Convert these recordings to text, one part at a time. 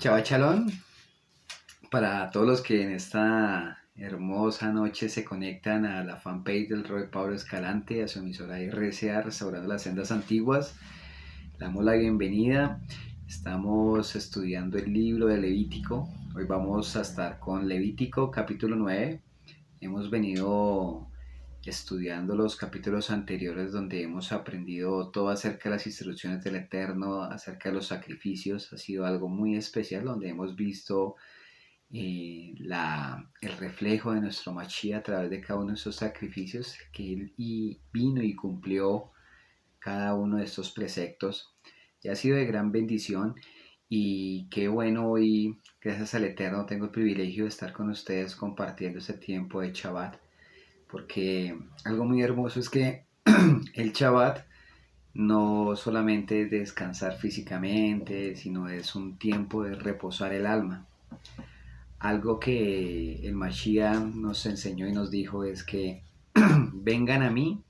Chava Chalón, para todos los que en esta hermosa noche se conectan a la fanpage del Roy Pablo Escalante, a su emisora RCA Restaurando las Sendas Antiguas, le damos la bienvenida. Estamos estudiando el libro de Levítico. Hoy vamos a estar con Levítico capítulo 9. Hemos venido estudiando los capítulos anteriores donde hemos aprendido todo acerca de las instrucciones del Eterno, acerca de los sacrificios. Ha sido algo muy especial donde hemos visto el reflejo de nuestro Mashiach a través de cada uno de esos sacrificios que Él vino y cumplió cada uno de estos preceptos. Y ha sido de gran bendición y qué bueno hoy, gracias al Eterno, tengo el privilegio de estar con ustedes compartiendo este tiempo de Shabbat, porque algo muy hermoso es que el Shabbat no solamente es descansar físicamente, sino es un tiempo de reposar el alma. Algo que el Mashiach nos enseñó y nos dijo es que vengan a mí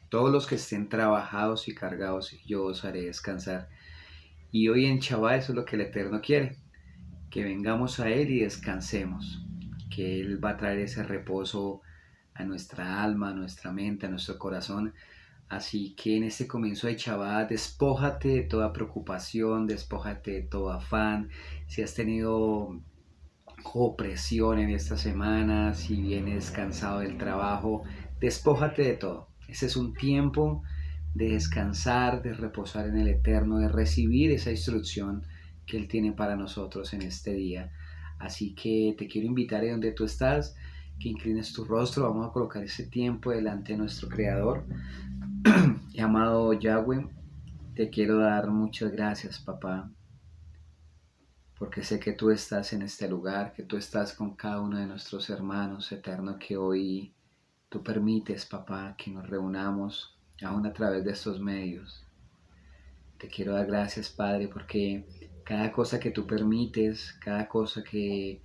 todos los que estén trabajados y cargados y yo os haré descansar. Y hoy en Shabbat eso es lo que el Eterno quiere, que vengamos a Él y descansemos, que Él va a traer ese reposo a nuestra alma, a nuestra mente, a nuestro corazón. Así que en este comienzo de Shabbat, despójate de toda preocupación, despójate de todo afán. Si has tenido opresión en esta semana, si vienes cansado del trabajo, despójate de todo. Ese es un tiempo de descansar, de reposar en el Eterno, de recibir esa instrucción que Él tiene para nosotros en este día. Así que te quiero invitar a donde tú estás, que inclines tu rostro. Vamos a colocar ese tiempo delante de nuestro Creador. Amado Yahweh, te quiero dar muchas gracias, papá, porque sé que tú estás en este lugar, que tú estás con cada uno de nuestros hermanos, Eterno, que hoy tú permites, papá, que nos reunamos aún a través de estos medios. Te quiero dar gracias, Padre, porque cada cosa que tú permites, cada cosa que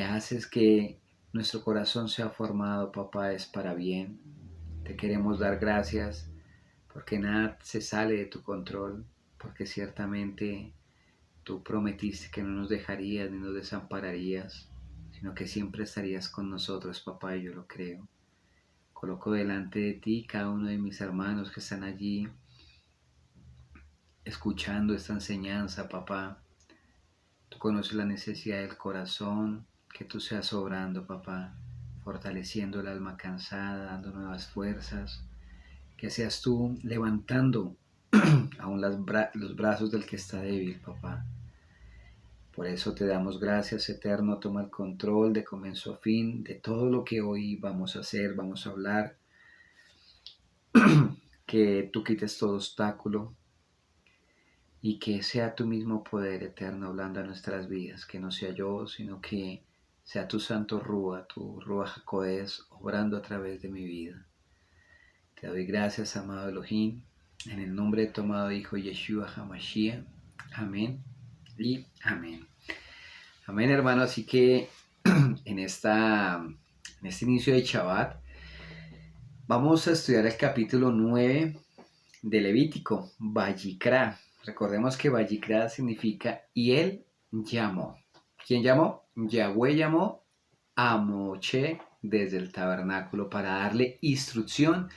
haces que nuestro corazón sea formado, papá, es para bien. Te queremos dar gracias porque nada se sale de tu control, porque ciertamente tú prometiste que no nos dejarías ni nos desampararías, sino que siempre estarías con nosotros, papá, y yo lo creo. Coloco delante de ti cada uno de mis hermanos que están allí escuchando esta enseñanza, papá. Tú conoces la necesidad del corazón, que tú seas obrando, papá, fortaleciendo el alma cansada, dando nuevas fuerzas, que seas tú levantando aún los brazos del que está débil, papá. Por eso te damos gracias, Eterno. Toma el control de comienzo a fin de todo lo que hoy vamos a hacer, vamos a hablar. Que tú quites todo obstáculo y que sea tu mismo poder, Eterno, hablando a nuestras vidas. Que no sea yo, sino que sea tu santo Rúa, tu Rúa Jacodés, obrando a través de mi vida. Te doy gracias, amado Elohim, en el nombre de tu amado Hijo Yeshua HaMashiach. Amén y amén. Amén, hermano. Así que en este inicio de Shabbat vamos a estudiar el capítulo 9 de Levítico, Vayikra. Recordemos que Vayikra significa y él llamó. ¿Quién llamó? Yahweh llamó a Moshe desde el tabernáculo para darle instrucción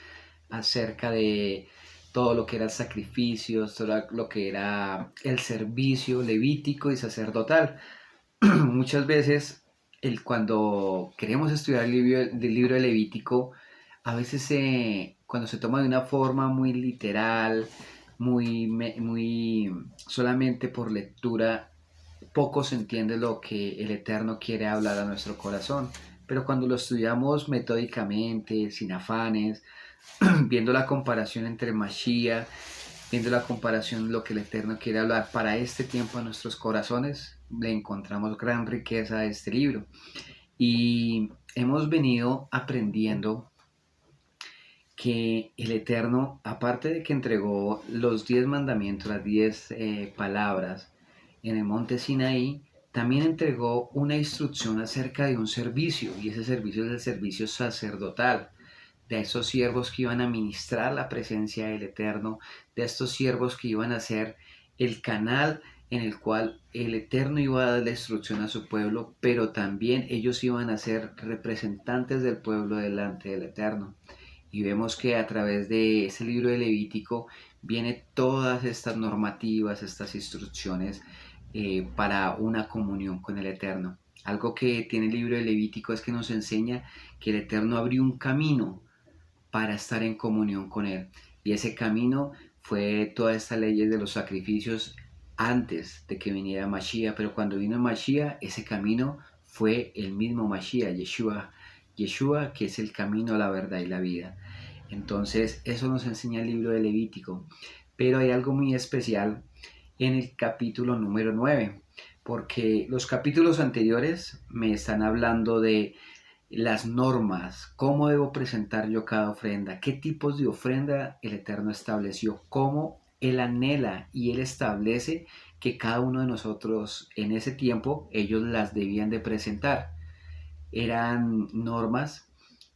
acerca de todo lo que era sacrificios, todo lo que era el servicio levítico y sacerdotal. Muchas veces cuando queremos estudiar el libro de Levítico, a veces cuando se toma de una forma muy literal, muy solamente por lectura, poco se entiende lo que el Eterno quiere hablar a nuestro corazón. Pero cuando lo estudiamos metódicamente, sin afanes, viendo la comparación entre Mashiach, viendo la comparación, lo que el Eterno quiere hablar para este tiempo a nuestros corazones, le encontramos gran riqueza a este libro. Y hemos venido aprendiendo que el Eterno, aparte de que entregó los 10 mandamientos, las 10 palabras en el monte Sinaí, también entregó una instrucción acerca de un servicio, y ese servicio es el servicio sacerdotal, de esos siervos que iban a ministrar la presencia del Eterno, de estos siervos que iban a ser el canal en el cual el Eterno iba a dar la instrucción a su pueblo, pero también ellos iban a ser representantes del pueblo delante del Eterno. Y vemos que a través de ese libro de Levítico viene todas estas normativas, estas instrucciones para una comunión con el Eterno. Algo que tiene el libro de Levítico es que nos enseña que el Eterno abrió un camino para estar en comunión con Él. Y ese camino fue todas estas leyes de los sacrificios antes de que viniera Mashiach, pero cuando vino Mashiach, ese camino fue el mismo Mashiach, Yeshua, que es el camino, la verdad y la vida. Entonces, eso nos enseña el libro de Levítico. Pero hay algo muy especial en el capítulo número 9, porque los capítulos anteriores me están hablando de las normas, cómo debo presentar yo cada ofrenda, qué tipos de ofrenda el Eterno estableció, cómo Él anhela y Él establece que cada uno de nosotros en ese tiempo ellos las debían de presentar. Eran normas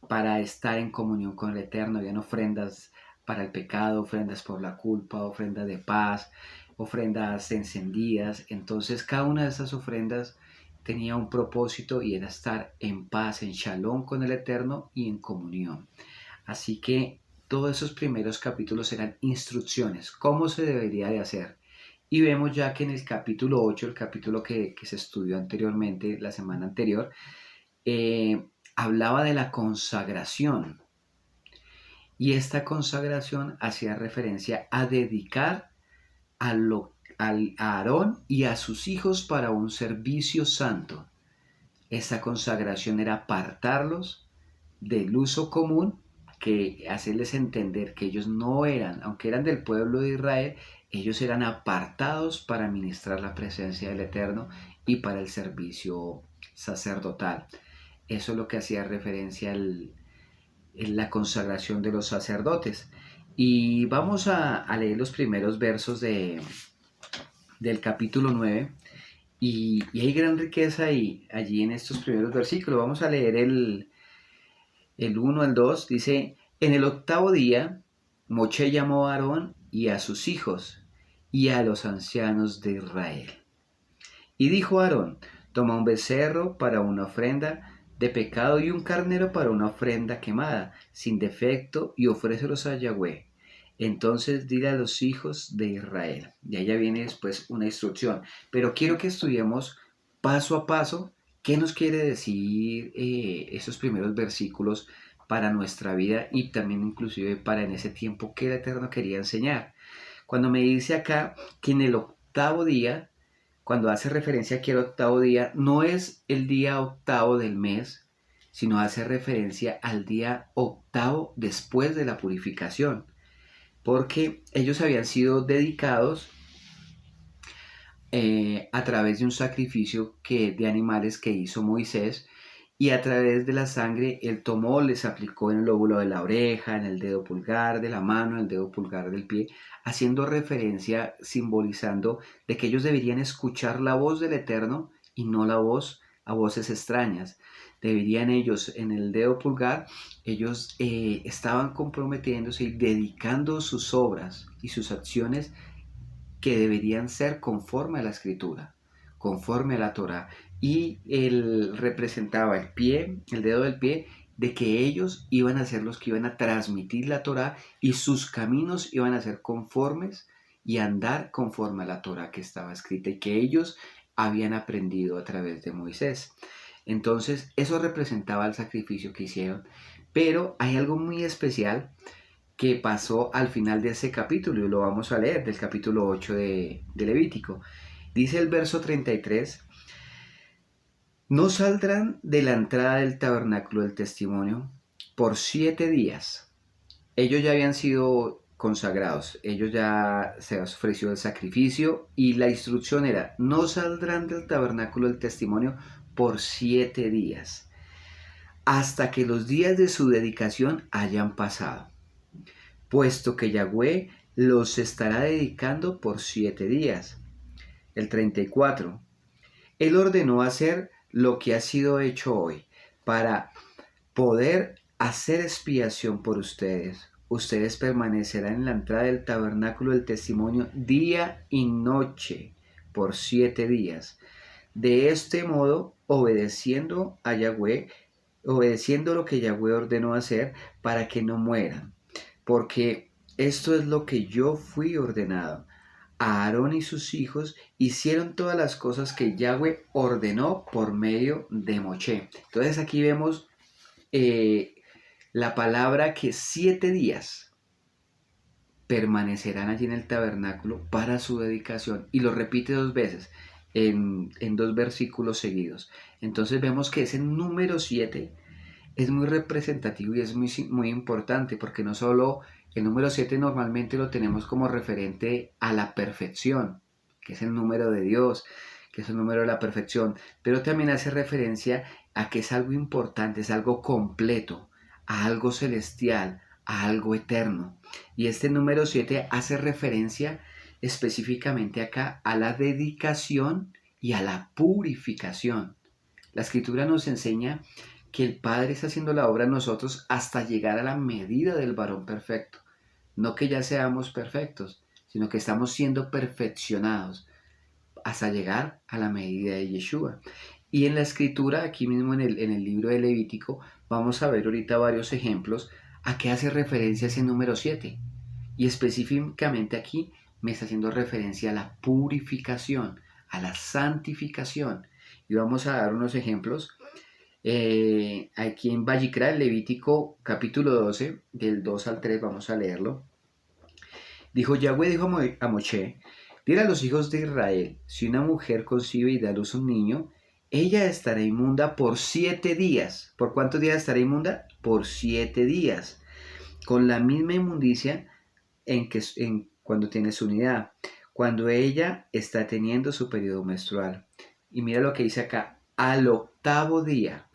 para estar en comunión con el Eterno, habían ofrendas para el pecado, ofrendas por la culpa, ofrendas de paz, ofrendas encendidas. Entonces cada una de esas ofrendas tenía un propósito y era estar en paz, en shalom con el Eterno y en comunión. Así que todos esos primeros capítulos eran instrucciones, cómo se debería de hacer. Y vemos ya que en el capítulo 8, el capítulo que se estudió anteriormente, la semana anterior, hablaba de la consagración. Y esta consagración hacía referencia a dedicar a Aarón y a sus hijos para un servicio santo. Esta consagración era apartarlos del uso común, que hacerles entender que ellos no eran, aunque eran del pueblo de Israel, ellos eran apartados para ministrar la presencia del Eterno y para el servicio sacerdotal. Eso es lo que hacía referencia en la consagración de los sacerdotes. Y vamos a leer los primeros versos del capítulo 9. Y hay gran riqueza allí en estos primeros versículos. Vamos a leer el 1 al 2. Dice, en el octavo día, Moche llamó a Aarón y a sus hijos y a los ancianos de Israel. Y dijo a Aarón, toma un becerro para una ofrenda de pecado y un carnero para una ofrenda quemada, sin defecto, y ofrécelos a Yahweh. Entonces dile a los hijos de Israel. Y allá viene después una instrucción. Pero quiero que estudiemos paso a paso qué nos quiere decir esos primeros versículos para nuestra vida y también inclusive para en ese tiempo que el Eterno quería enseñar. Cuando me dice acá que en el octavo día, cuando hace referencia aquí al octavo día, no es el día octavo del mes, sino hace referencia al día octavo después de la purificación, porque ellos habían sido dedicados a través de un sacrificio de animales que hizo Moisés, y a través de la sangre él tomó, les aplicó en el lóbulo de la oreja, en el dedo pulgar de la mano, en el dedo pulgar del pie, haciendo referencia, simbolizando de que ellos deberían escuchar la voz del Eterno y no la voz a voces extrañas. Deberían ellos, en el dedo pulgar, ellos estaban comprometiéndose y dedicando sus obras y sus acciones que deberían ser conforme a la escritura, conforme a la Torá. Y él representaba el pie, el dedo del pie, de que ellos iban a ser los que iban a transmitir la Torá y sus caminos iban a ser conformes y andar conforme a la Torá que estaba escrita y que ellos habían aprendido a través de Moisés. Entonces, eso representaba el sacrificio que hicieron. Pero hay algo muy especial que pasó al final de ese capítulo y lo vamos a leer del capítulo 8 de Levítico. Dice el verso 33, no saldrán de la entrada del tabernáculo del testimonio por 7 días. Ellos ya habían sido consagrados, ellos ya se ofreció el sacrificio y la instrucción era, no saldrán del tabernáculo del testimonio por 7 días, hasta que los días de su dedicación hayan pasado, puesto que Yahweh los estará dedicando por 7 días. El 34. Él ordenó hacer lo que ha sido hecho hoy, para poder hacer expiación por ustedes. Ustedes permanecerán en la entrada del tabernáculo del testimonio día y noche, por 7 días. De este modo, obedeciendo a Yahweh, obedeciendo lo que Yahweh ordenó hacer para que no mueran. Porque esto es lo que yo fui ordenado. Aarón y sus hijos hicieron todas las cosas que Yahweh ordenó por medio de Moché. Entonces aquí vemos la palabra que 7 días permanecerán allí en el tabernáculo para su dedicación. Y lo repite 2 veces en 2 versículos seguidos. Entonces vemos que ese número 7 es muy representativo y es muy importante, porque no solo el número 7 normalmente lo tenemos como referente a la perfección, que es el número de Dios, que es el número de la perfección, pero también hace referencia a que es algo importante, es algo completo, a algo celestial, a algo eterno. Y este número 7 hace referencia específicamente acá a la dedicación y a la purificación. La escritura nos enseña que el Padre está haciendo la obra en nosotros hasta llegar a la medida del varón perfecto. No que ya seamos perfectos, sino que estamos siendo perfeccionados hasta llegar a la medida de Yeshua. Y en la escritura, aquí mismo en el libro de Levítico, vamos a ver ahorita varios ejemplos a qué hace referencia ese número 7. Y específicamente aquí me está haciendo referencia a la purificación, a la santificación. Y vamos a dar unos ejemplos. Aquí en Vallicra, Levítico capítulo 12, del 2 al 3, vamos a leerlo. Yahweh dijo a Moshe, dile a los hijos de Israel, si una mujer concibe y da a luz un niño, ella estará inmunda por 7 días. ¿Por cuántos días estará inmunda? Por 7 días. Con la misma inmundicia cuando tiene su unidad, cuando ella está teniendo su periodo menstrual. Y mira lo que dice acá, al 8º día,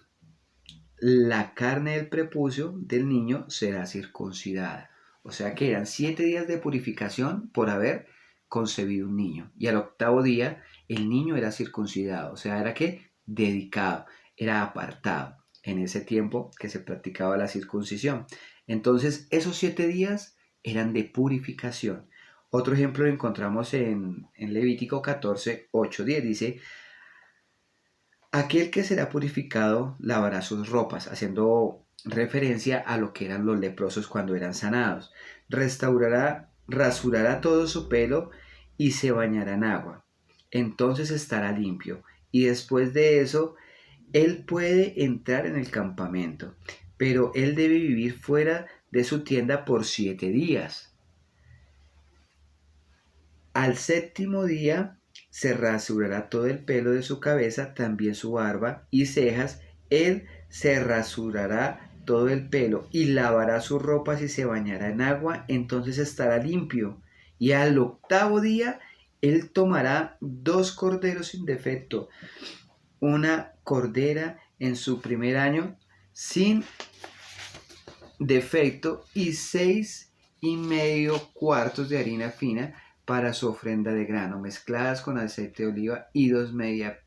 la carne del prepucio del niño será circuncidada. O sea que eran 7 días de purificación por haber concebido un niño. Y al 8º día el niño era circuncidado. O sea, era que dedicado, era apartado en ese tiempo que se practicaba la circuncisión. Entonces esos 7 días eran de purificación. Otro ejemplo lo encontramos en Levítico 14, 8, 10. Dice, aquel que será purificado lavará sus ropas, haciendo referencia a lo que eran los leprosos cuando eran sanados. Rasurará todo su pelo y se bañará en agua. Entonces estará limpio. Y después de eso, él puede entrar en el campamento, pero él debe vivir fuera de su tienda por 7 días. Al 7º día se rasurará todo el pelo de su cabeza, también su barba y cejas. Él se rasurará todo el pelo y lavará sus ropas y se bañará en agua, entonces estará limpio. Y al 8º día él tomará 2 corderos sin defecto, una cordera en su primer año sin defecto y 6,5 cuartos de harina fina para su ofrenda de grano, mezcladas con aceite de oliva y 2 medias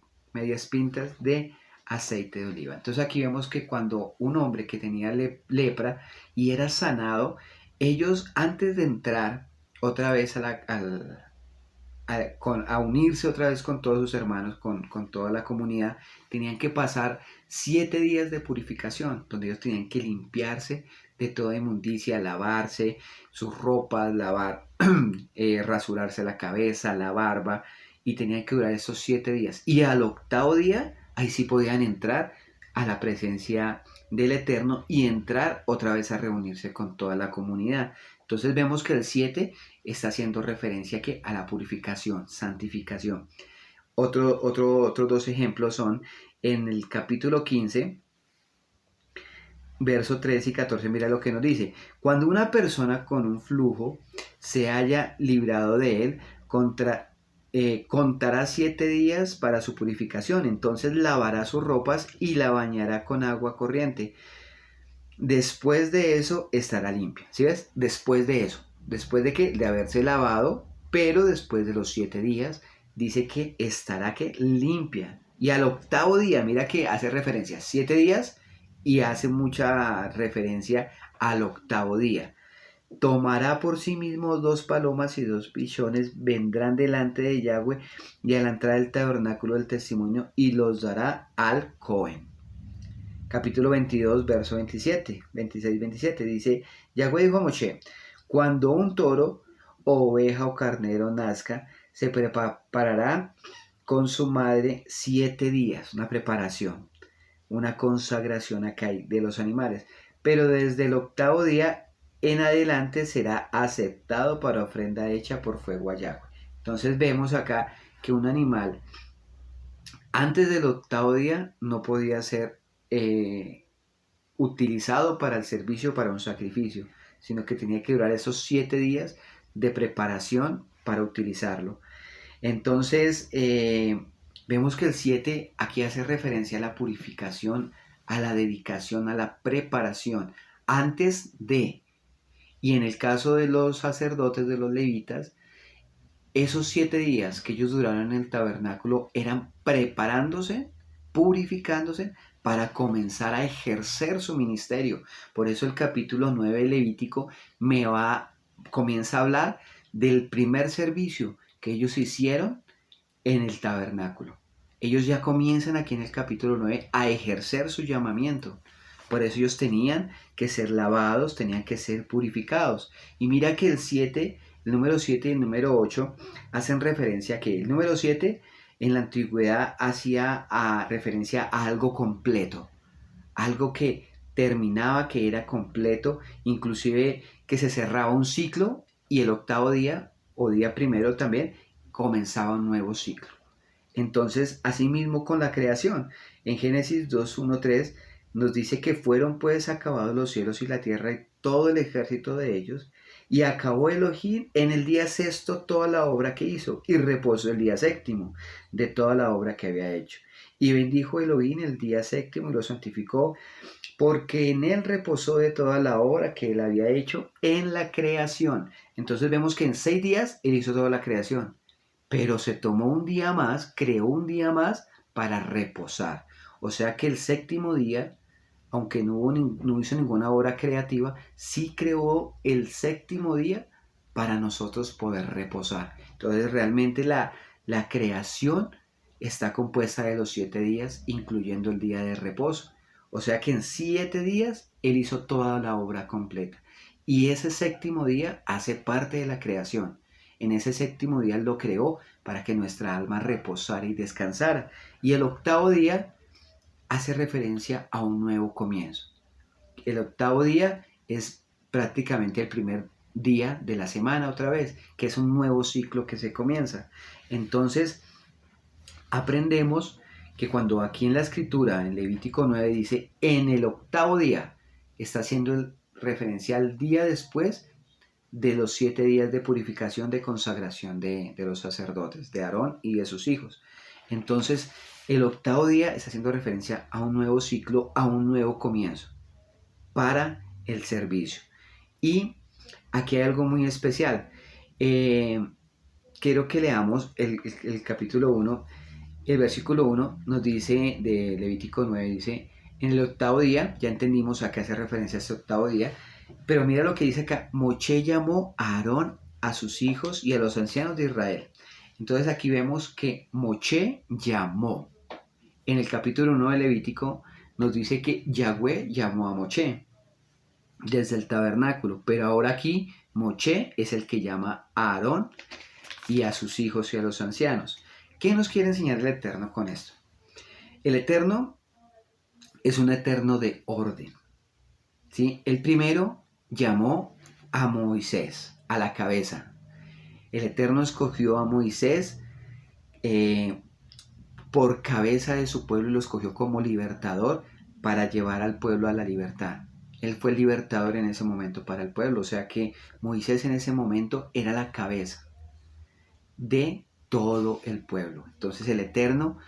pintas de aceite de oliva. Entonces aquí vemos que cuando un hombre que tenía lepra y era sanado, ellos antes de entrar otra vez a unirse otra vez con todos sus hermanos, con toda la comunidad, tenían que pasar 7 días de purificación, donde ellos tenían que limpiarse de toda inmundicia, lavarse sus ropas, rasurarse la cabeza, la barba, y tenían que durar esos 7 días. Y al 8º día, ahí sí podían entrar a la presencia del Eterno y entrar otra vez a reunirse con toda la comunidad. Entonces vemos que el 7 está haciendo referencia a la purificación, santificación. Otros 2 ejemplos son en el capítulo 15, verso 13 y 14, mira lo que nos dice. Cuando una persona con un flujo se haya librado de él, contará 7 días para su purificación, entonces lavará sus ropas y la bañará con agua corriente. Después de eso estará limpia. ¿Sí ves? Después de eso. Después de haberse lavado, pero después de los 7 días, dice que estará limpia. Y al 8º día, mira que hace referencia, 7 días y hace mucha referencia al 8º día. tomará por sí mismo 2 palomas y 2 pichones, vendrán delante de Yahweh y a la entrada del tabernáculo del testimonio y los dará al Cohen. Capítulo 22, verso 27, 26, 27, dice, Yahweh dijo a Moshe, cuando un toro o oveja o carnero nazca, se preparará con su madre 7 días, una preparación, una consagración acá de los animales, pero desde el 8º día en adelante será aceptado para ofrenda hecha por fuego a Yahweh. Entonces vemos acá que un animal antes del 8º día no podía ser utilizado para el servicio, para un sacrificio, sino que tenía que durar esos 7 días de preparación para utilizarlo. Entonces, vemos que el 7 aquí hace referencia a la purificación, a la dedicación, a la preparación, antes de, y en el caso de los sacerdotes, de los levitas, esos 7 días que ellos duraron en el tabernáculo eran preparándose, purificándose para comenzar a ejercer su ministerio. Por eso el capítulo 9 de Levítico comienza a hablar del primer servicio que ellos hicieron en el tabernáculo. Ellos ya comienzan aquí en el capítulo 9 a ejercer su llamamiento. Por eso ellos tenían que ser lavados, tenían que ser purificados. Y mira que el número 7 y el número 8 hacen referencia a que el número 7 en la antigüedad hacía referencia a algo completo, algo que terminaba, que era completo, inclusive que se cerraba un ciclo y el 8º día o día primero también comenzaba un nuevo ciclo. Entonces, asimismo con la creación, en Génesis 2:1-3 nos dice que fueron pues acabados los cielos y la tierra y todo el ejército de ellos, y acabó Elohim en el día sexto toda la obra que hizo, y reposó el día séptimo de toda la obra que había hecho. Y bendijo Elohim el día séptimo y lo santificó, porque en él reposó de toda la obra que él había hecho en la creación. Entonces vemos que en 6 días él hizo toda la creación, pero se tomó un día más, creó un día más para reposar. O sea que el séptimo día, aunque no hizo ninguna obra creativa, sí creó el séptimo día para nosotros poder reposar. Entonces realmente la creación está compuesta de los 7 días, incluyendo el día de reposo. O sea que en 7 días Él hizo toda la obra completa. Y ese séptimo día hace parte de la creación. En ese séptimo día Él lo creó para que nuestra alma reposara y descansara. Y el 8º día hace referencia a un nuevo comienzo. El 8º día es prácticamente el primer día de la semana otra vez, que es un nuevo ciclo que se comienza. Entonces, aprendemos que cuando aquí en la escritura, en Levítico 9, dice en el 8º día, está haciendo referencia al día después de los 7 días de purificación, de consagración de los sacerdotes, de Aarón y de sus hijos. Entonces, el 8º día está haciendo referencia a un nuevo ciclo, a un nuevo comienzo para el servicio. Y aquí hay algo muy especial. Quiero que leamos el capítulo 1. El versículo 1 nos dice, de Levítico 9, dice, en el 8º día, ya entendimos a qué hace referencia a este 8º día, pero mira lo que dice acá, Moshe llamó a Aarón, a sus hijos y a los ancianos de Israel. Entonces aquí vemos que Moshe llamó. En el capítulo 1 de Levítico nos dice que Yahweh llamó a Moshe desde el tabernáculo, pero ahora aquí Moshe es el que llama a Aarón y a sus hijos y a los ancianos. ¿Qué nos quiere enseñar el Eterno con esto? El Eterno es un Eterno de orden. ¿Sí? El primero llamó a Moisés, a la cabeza. El Eterno escogió a Moisés por cabeza de su pueblo y lo escogió como libertador para llevar al pueblo a la libertad. Él fue el libertador en ese momento para el pueblo, o sea que Moisés en ese momento era la cabeza de todo el pueblo. Entonces el Eterno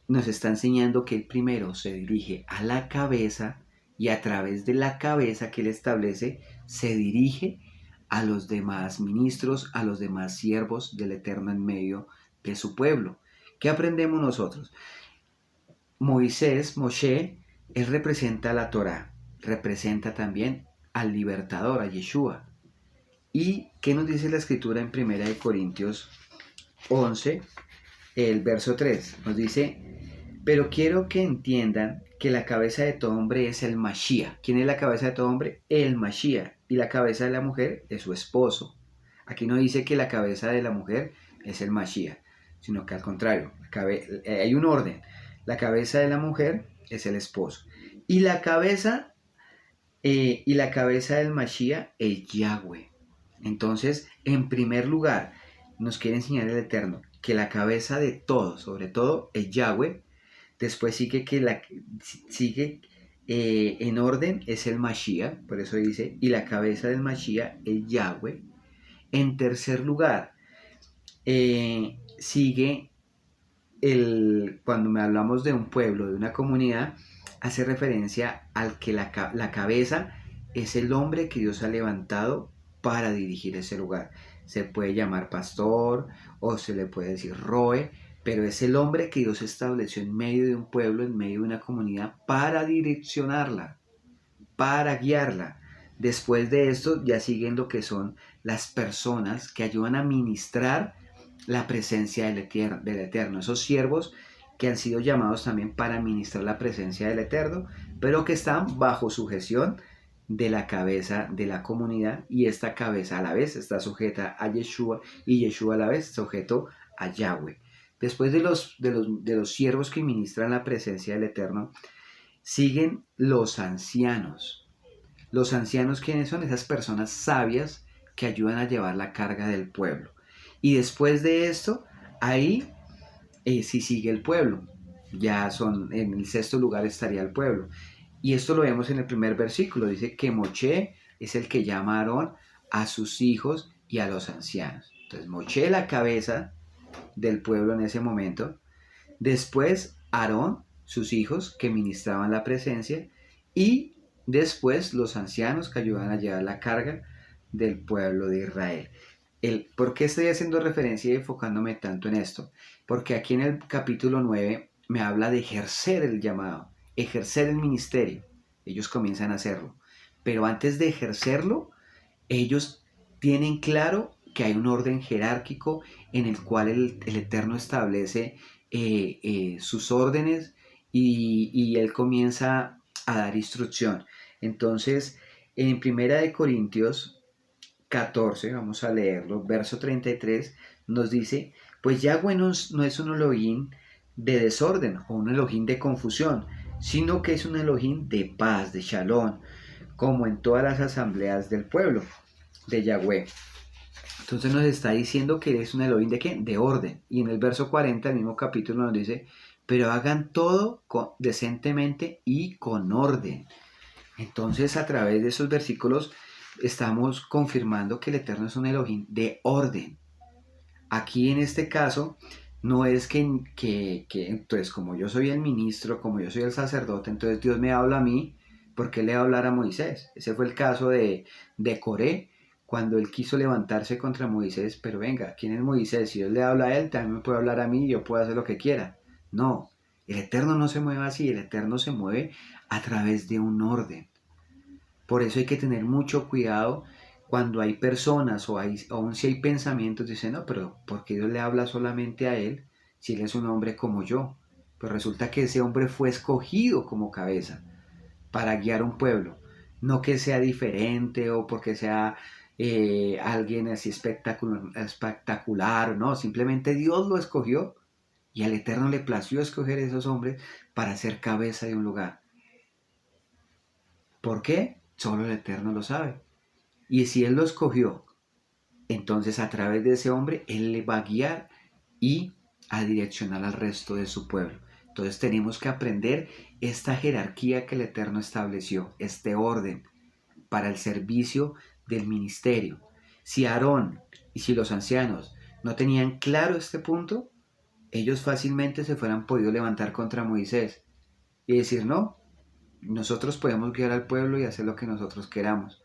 nos está enseñando que él primero se dirige a la cabeza y a través de la cabeza que él establece se dirige a los demás ministros, a los demás siervos del Eterno en medio de su pueblo. ¿Qué aprendemos nosotros? Moshe, él representa a la Torá, representa también al libertador, a Yeshua. ¿Y qué nos dice la escritura en 1 Corintios 11, el verso 3? Nos dice, pero quiero que entiendan que la cabeza de todo hombre es el Mashiach. ¿Quién es la cabeza de todo hombre? El Mashiach. Y la cabeza de la mujer es su esposo. Aquí no dice que la cabeza de la mujer es el Mashiach, sino que al contrario, hay un orden. La cabeza de la mujer es el esposo. Y la cabeza del Mashiach es Yahweh. Entonces, en primer lugar, nos quiere enseñar el Eterno que la cabeza de todo, sobre todo, es Yahweh. Después sigue en orden, es el Mashiach, por eso dice, y la cabeza del Mashiach es Yahweh. En tercer lugar, sigue cuando me hablamos de un pueblo, de una comunidad, hace referencia al que la cabeza es el hombre que Dios ha levantado para dirigir ese lugar. Se puede llamar pastor o se le puede decir roe, pero es el hombre que Dios estableció en medio de un pueblo, en medio de una comunidad, para direccionarla, para guiarla. Después de esto ya siguen lo que son las personas que ayudan a ministrar la presencia del Eterno, esos siervos que han sido llamados también para ministrar la presencia del Eterno, pero que están bajo sujeción de la cabeza de la comunidad, y esta cabeza a la vez está sujeta a Yeshua y Yeshua a la vez sujeto a Yahweh. Después de los siervos que ministran la presencia del Eterno, siguen los ancianos. Los ancianos, ¿quiénes son? Esas personas sabias que ayudan a llevar la carga del pueblo. Y después de esto, ahí sí sigue el pueblo. Ya en el sexto lugar estaría el pueblo. Y esto lo vemos en el primer versículo. Dice que Moche es el que llama a Aarón, a sus hijos y a los ancianos. Entonces Moche, la cabeza del pueblo en ese momento. Después Aarón, sus hijos que ministraban la presencia. Y después los ancianos que ayudaban a llevar la carga del pueblo de Israel. ¿Por qué estoy haciendo referencia y enfocándome tanto en esto? Porque aquí en el capítulo 9 me habla de ejercer el llamado, ejercer el ministerio. Ellos comienzan a hacerlo. Pero antes de ejercerlo, ellos tienen claro que hay un orden jerárquico en el cual el Eterno establece sus órdenes, y Él comienza a dar instrucción. Entonces, en 1 Corintios 14, vamos a leerlo, verso 33, nos dice, pues Yahweh no es un Elohim de desorden o un Elohim de confusión, sino que es un Elohim de paz, de Shalom, como en todas las asambleas del pueblo de Yahweh. Entonces nos está diciendo que es un Elohim de ¿qué? De orden. Y en el verso 40, el mismo capítulo, nos dice, pero hagan todo decentemente y con orden. Entonces, a través de esos versículos estamos confirmando que el Eterno es un Elohim de orden. Aquí en este caso no es que entonces, como yo soy el ministro, como yo soy el sacerdote, entonces Dios me habla a mí, ¿por qué le va a hablar a Moisés? Ese fue el caso de Coré, cuando él quiso levantarse contra Moisés. Pero venga, ¿quién es Moisés? Si Dios le habla a él, también me puede hablar a mí y yo puedo hacer lo que quiera. No, el Eterno no se mueve así, el Eterno se mueve a través de un orden. Por eso hay que tener mucho cuidado cuando hay personas o aún si hay pensamientos, dicen, no, pero ¿por qué Dios le habla solamente a él si él es un hombre como yo? Pues resulta que ese hombre fue escogido como cabeza para guiar un pueblo. No que sea diferente o porque sea alguien así espectacular, no, simplemente Dios lo escogió y al Eterno le plació escoger a esos hombres para ser cabeza de un lugar. ¿Por qué? Solo el Eterno lo sabe. Y si Él lo escogió, entonces a través de ese hombre, Él le va a guiar y a direccionar al resto de su pueblo. Entonces tenemos que aprender esta jerarquía que el Eterno estableció, este orden para el servicio del ministerio. Si Aarón y si los ancianos no tenían claro este punto, ellos fácilmente se fueran podido levantar contra Moisés y decir, no, nosotros podemos guiar al pueblo y hacer lo que nosotros queramos.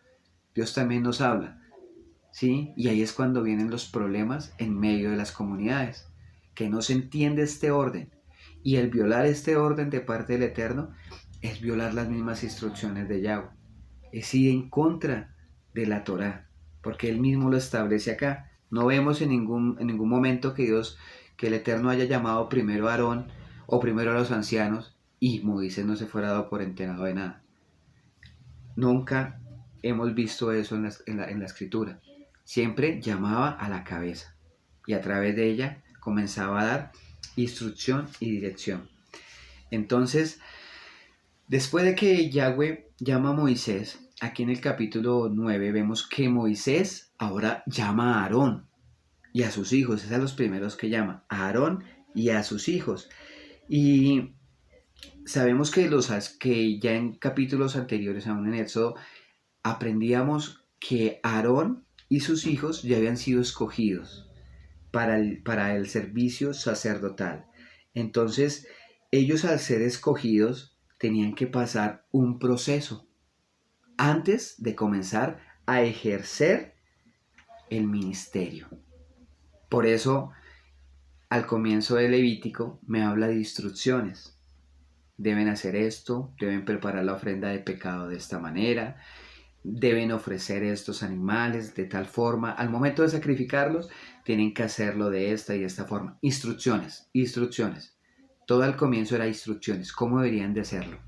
Dios también nos habla, ¿sí? Y ahí es cuando vienen los problemas en medio de las comunidades, que no se entiende este orden. Y el violar este orden de parte del Eterno es violar las mismas instrucciones de Yahweh. Es ir en contra de la Torá. porque Él mismo lo establece acá. No vemos en ningún momento que el Eterno haya llamado primero a Aarón o primero a los ancianos y Moisés no se fuera dado por enterado de nada. Nunca hemos visto eso en la escritura. Siempre llamaba a la cabeza y a través de ella comenzaba a dar instrucción y dirección. Entonces, después de que Yahweh llama a Moisés, aquí en el capítulo 9 vemos que Moisés ahora llama a Aarón y a sus hijos. Es a los primeros que llama, a Aarón y a sus hijos. Y sabemos que ya en capítulos anteriores, aún en Éxodo, aprendíamos que Aarón y sus hijos ya habían sido escogidos para el servicio sacerdotal. Entonces, ellos al ser escogidos tenían que pasar un proceso antes de comenzar a ejercer el ministerio. Por eso, al comienzo del Levítico me habla de instrucciones. Deben hacer esto, deben preparar la ofrenda de pecado de esta manera, deben ofrecer estos animales de tal forma. Al momento de sacrificarlos, tienen que hacerlo de esta y esta forma. Instrucciones, instrucciones. Todo al comienzo era instrucciones, cómo deberían de hacerlo.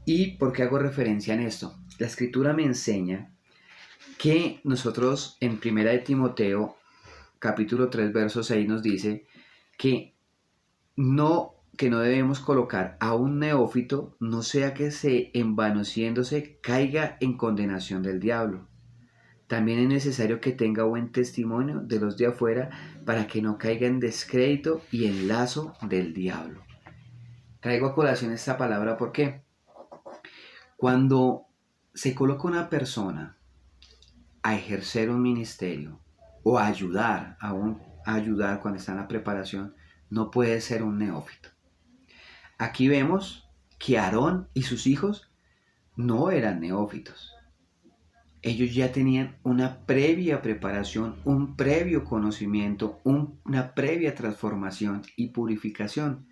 ¿Y por qué hago referencia en esto? La escritura me enseña que nosotros en 1 de Timoteo, capítulo 3, verso 6, nos dice que no debemos colocar a un neófito, no sea que se envaneciéndose caiga en condenación del diablo. También es necesario que tenga buen testimonio de los de afuera para que no caiga en descrédito y en lazo del diablo. Traigo a colación esta palabra porque cuando se coloca una persona a ejercer un ministerio o a ayudar, a ayudar cuando está en la preparación, no puede ser un neófito. Aquí vemos que Aarón y sus hijos no eran neófitos. Ellos ya tenían una previa preparación, un previo conocimiento, una previa transformación y purificación.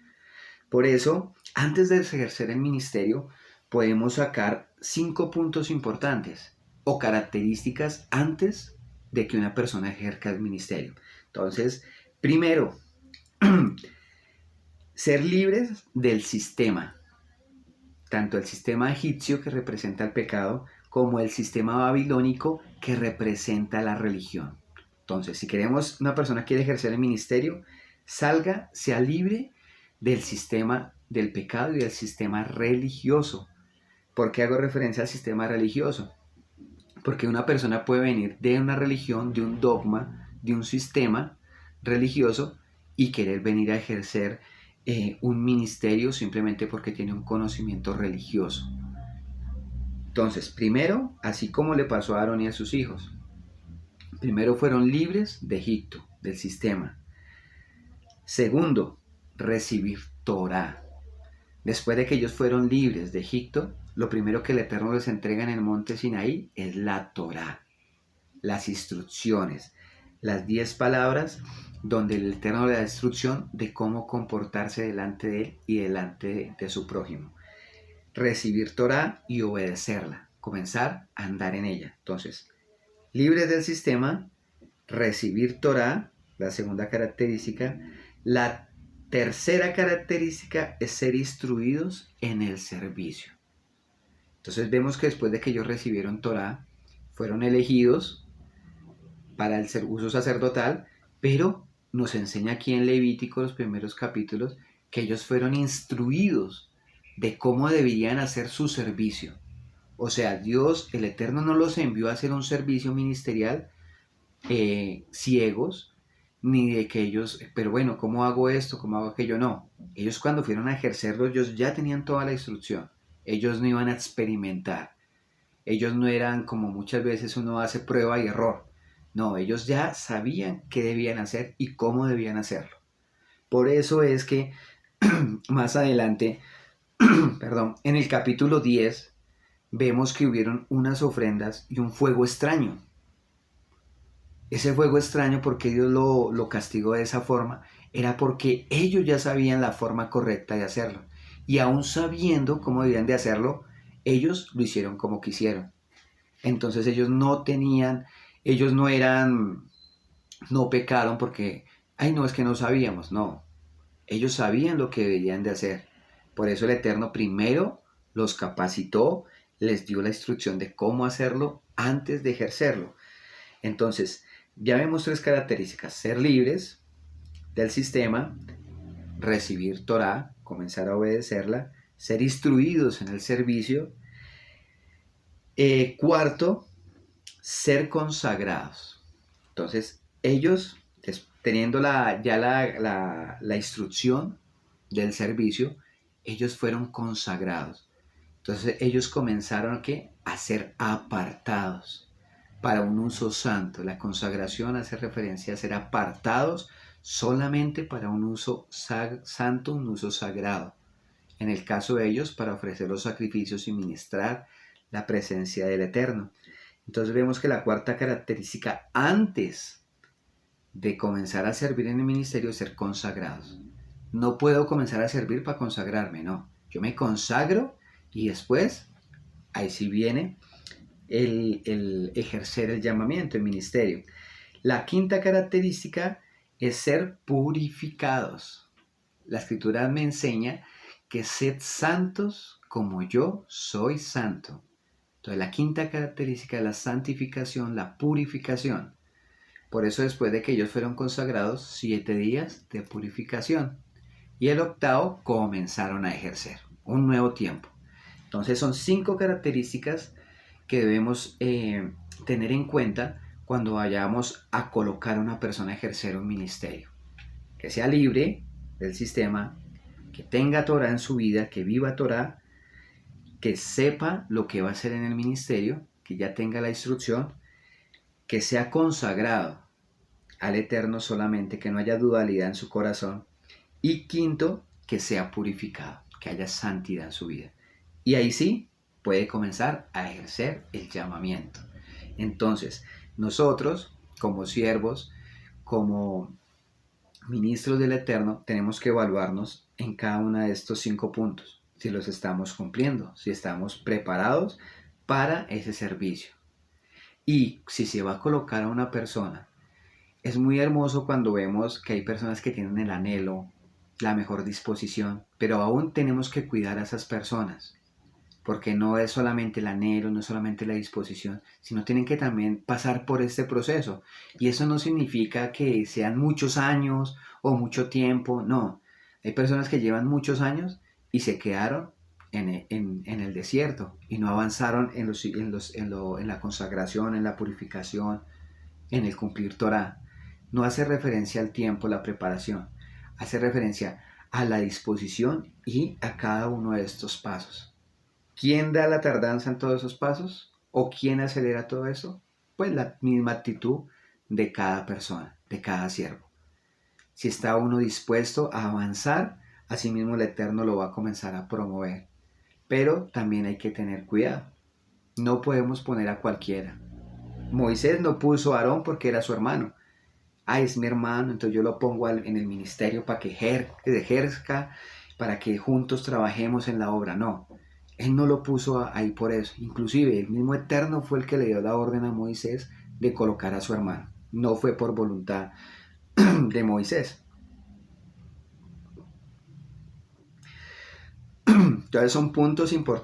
Por eso, antes de ejercer el ministerio, podemos sacar 5 puntos importantes o características antes de que una persona ejerza el ministerio. Entonces, primero, ser libres del sistema, tanto el sistema egipcio que representa el pecado, como el sistema babilónico que representa la religión. Entonces, si queremos, una persona quiere ejercer el ministerio, salga, sea libre del sistema del pecado y del sistema religioso. ¿Por qué hago referencia al sistema religioso? Porque una persona puede venir de una religión, de un dogma, de un sistema religioso y querer venir a ejercer un ministerio simplemente porque tiene un conocimiento religioso. Entonces, primero, así como le pasó a Aarón y a sus hijos, primero fueron libres de Egipto, del sistema. Segundo, recibir Torá. Después de que ellos fueron libres de Egipto, lo primero que el Eterno les entrega en el monte Sinaí es la Torá, las instrucciones, las 10 palabras donde el Eterno le da instrucción de cómo comportarse delante de él y delante de su prójimo. Recibir Torá y obedecerla, comenzar a andar en ella. Entonces, libres del sistema, recibir Torá, la segunda característica. La tercera característica es ser instruidos en el servicio. Entonces vemos que después de que ellos recibieron Torá, fueron elegidos para el uso sacerdotal, pero nos enseña aquí en Levítico, los primeros capítulos, que ellos fueron instruidos de cómo deberían hacer su servicio. O sea, Dios, el Eterno, no los envió a hacer un servicio ministerial ciegos, ni de que ellos, pero bueno, ¿cómo hago esto? ¿Cómo hago aquello? No. Ellos cuando fueron a ejercerlo, ellos ya tenían toda la instrucción. Ellos no iban a experimentar. Ellos no eran como muchas veces uno hace prueba y error. No, ellos ya sabían qué debían hacer y cómo debían hacerlo. Por eso es que más adelante, perdón, en el capítulo 10 vemos que hubieron unas ofrendas y un fuego extraño. Ese fuego extraño, porque Dios lo castigó de esa forma, era porque ellos ya sabían la forma correcta de hacerlo. Y aún sabiendo cómo debían de hacerlo, ellos lo hicieron como quisieron. Entonces ellos no tenían Ellos no pecaron porque, ay, no, es que no sabíamos, no. Ellos sabían lo que deberían de hacer. Por eso el Eterno primero los capacitó, les dio la instrucción de cómo hacerlo antes de ejercerlo. Entonces, ya vemos tres características: ser libres del sistema, recibir Torah, comenzar a obedecerla, ser instruidos en el servicio. Cuarto, ser consagrados. Entonces, ellos, teniendo la instrucción del servicio, ellos fueron consagrados. Entonces, ellos comenzaron a ser apartados para un uso santo. La consagración hace referencia a ser apartados solamente para un uso santo, un uso sagrado. En el caso de ellos, para ofrecer los sacrificios y ministrar la presencia del Eterno. Entonces vemos que la cuarta característica antes de comenzar a servir en el ministerio es ser consagrados. No puedo comenzar a servir para consagrarme, no. Yo me consagro y después, ahí sí viene el ejercer el llamamiento, el ministerio. La quinta característica es ser purificados. La escritura me enseña que sed santos como yo soy santo. Entonces la quinta característica es la santificación, la purificación. Por eso después de que ellos fueron consagrados, 7 días de purificación. Y el octavo comenzaron a ejercer un nuevo tiempo. Entonces son 5 características que debemos tener en cuenta cuando vayamos a colocar a una persona a ejercer un ministerio. Que sea libre del sistema, que tenga Torah en su vida, que viva Torah, que sepa lo que va a hacer en el ministerio, que ya tenga la instrucción, que sea consagrado al Eterno solamente, que no haya dualidad en su corazón. Y quinto, que sea purificado, que haya santidad en su vida. Y ahí sí puede comenzar a ejercer el llamamiento. Entonces, nosotros, como siervos, como ministros del Eterno, tenemos que evaluarnos en cada uno de estos 5 puntos, si los estamos cumpliendo, si estamos preparados para ese servicio. Y si se va a colocar a una persona, es muy hermoso cuando vemos que hay personas que tienen el anhelo, la mejor disposición, pero aún tenemos que cuidar a esas personas, porque no es solamente el anhelo, no es solamente la disposición, sino tienen que también pasar por este proceso. Y eso no significa que sean muchos años o mucho tiempo, no. Hay personas que llevan muchos años y se quedaron en el desierto y no avanzaron en la consagración, en la purificación, en el cumplir Torah. No hace referencia al tiempo, la preparación, hace referencia a la disposición y a cada uno de estos pasos. ¿Quién da la tardanza en todos esos pasos? ¿O quién acelera todo eso? Pues la misma actitud de cada persona, de cada siervo. Si está uno dispuesto a avanzar, asimismo el Eterno lo va a comenzar a promover. Pero también hay que tener cuidado. No podemos poner a cualquiera. Moisés no puso a Aarón porque era su hermano. Es mi hermano, entonces yo lo pongo en el ministerio para que ejerza, para que juntos trabajemos en la obra. No, él no lo puso ahí por eso. Inclusive el mismo Eterno fue el que le dio la orden a Moisés de colocar a su hermano. No fue por voluntad de Moisés. Entonces son puntos importantes.